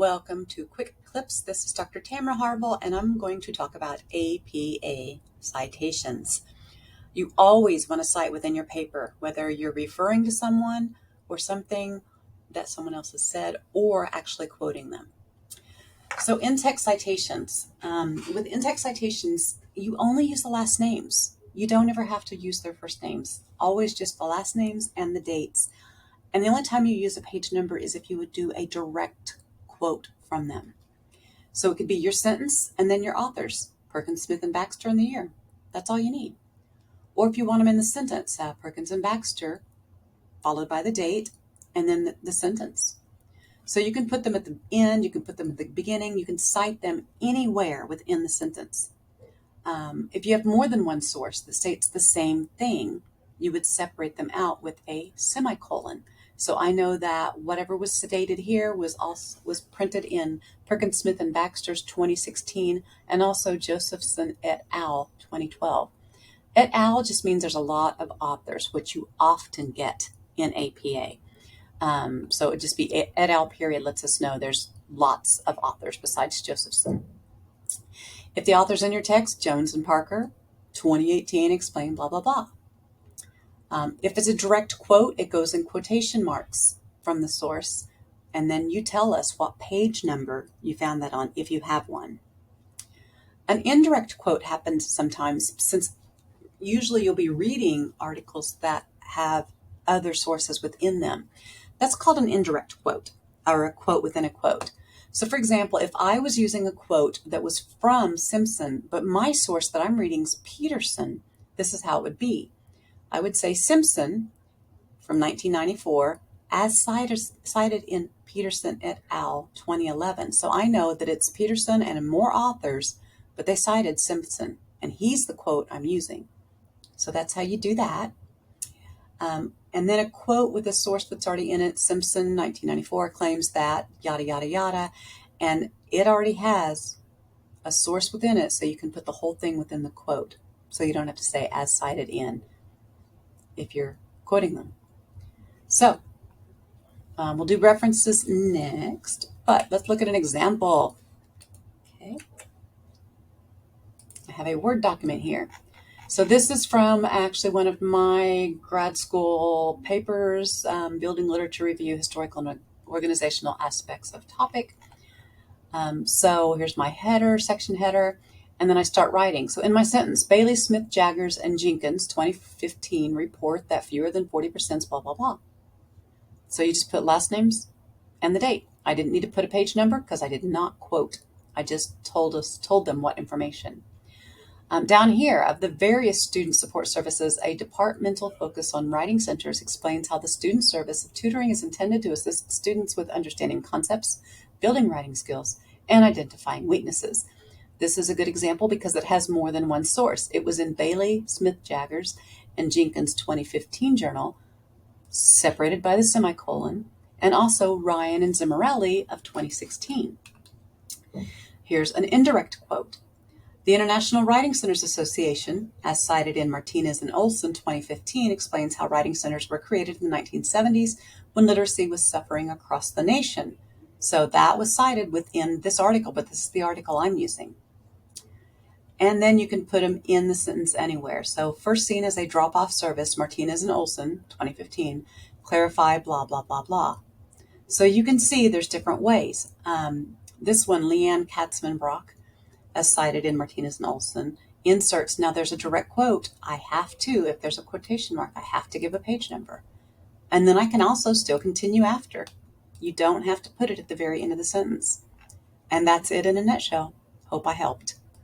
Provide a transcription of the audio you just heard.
Welcome to Quick Clips. This is Dr. Tamara Harville, and I'm going to talk about APA citations. You always want to cite within your paper, whether you're referring to someone or something that someone else has said, or actually quoting them. So in-text citations, with in-text citations, you only use the last names. You don't ever have to use their first names. Always just the last names and the dates. And the only time you use a page number is if you would do a direct quote from them. So it could be your sentence and then your authors, Perkins, Smith, and Baxter, in the year. That's all you need. Or if you want them in the sentence, Perkins and Baxter, followed by the date, and then the sentence. So you can put them at the end, you can put them at the beginning, you can cite them anywhere within the sentence. If you have more than one source that states the same thing, you would separate them out with a semicolon. So I know that whatever was stated here was printed in Perkins, Smith, and Baxter's 2016 and also Josephson et al. 2012. Et al. Just means there's a lot of authors, which you often get in APA. So it would just be et al. Period lets us know there's lots of authors besides Josephson. If the author's in your text, Jones and Parker, 2018, explain blah, blah, blah. If it's a direct quote, it goes in quotation marks from the source, and then you tell us what page number you found that on, if you have one. An indirect quote happens sometimes, since usually you'll be reading articles that have other sources within them. That's called an indirect quote, or a quote within a quote. So for example, if I was using a quote that was from Simpson, but my source that I'm reading is Peterson, this is how it would be. I would say Simpson from 1994 as cited in Peterson et al. 2011. So I know that it's Peterson and more authors, but they cited Simpson, and he's the quote I'm using. So that's how you do that. And then a quote with a source that's already in it. Simpson, 1994, claims that, yada, yada, yada. And it already has a source within it, so you can put the whole thing within the quote. So you don't have to say as cited in if you're quoting them. So we'll do references next, but let's look at an example. Okay. I have a Word document here. So this is from actually one of my grad school papers, Building Literature Review, Historical and Organizational Aspects of Topic. So here's my header, section header, and then I start writing. So in my sentence, Bailey, Smith, Jaggers, and Jenkins, 2015, report that fewer than 40% blah, blah, blah. So you just put last names and the date. I didn't need to put a page number because I did not quote. I just told them what information. Down here, of the various student support services, a departmental focus on writing centers explains how the student service of tutoring is intended to assist students with understanding concepts, building writing skills, and identifying weaknesses. This is a good example because it has more than one source. It was in Bailey, Smith, Jaggers, and Jenkins' 2015 journal, separated by the semicolon, and also Ryan and Zimmerelli of 2016. Here's an indirect quote. The International Writing Centers Association, as cited in Martinez and Olson 2015, explains how writing centers were created in the 1970s when literacy was suffering across the nation. So that was cited within this article, but this is the article I'm using. And then you can put them in the sentence anywhere. So first seen as a drop-off service, Martinez and Olson 2015, clarify blah, blah, blah, blah. So you can see there's different ways. This one, Leanne Katzman-Brock, as cited in Martinez and Olson, inserts, now there's a direct quote. I have to, if there's a quotation mark, I have to give a page number. And then I can also still continue after. You don't have to put it at the very end of the sentence. And that's it in a nutshell. Hope I helped.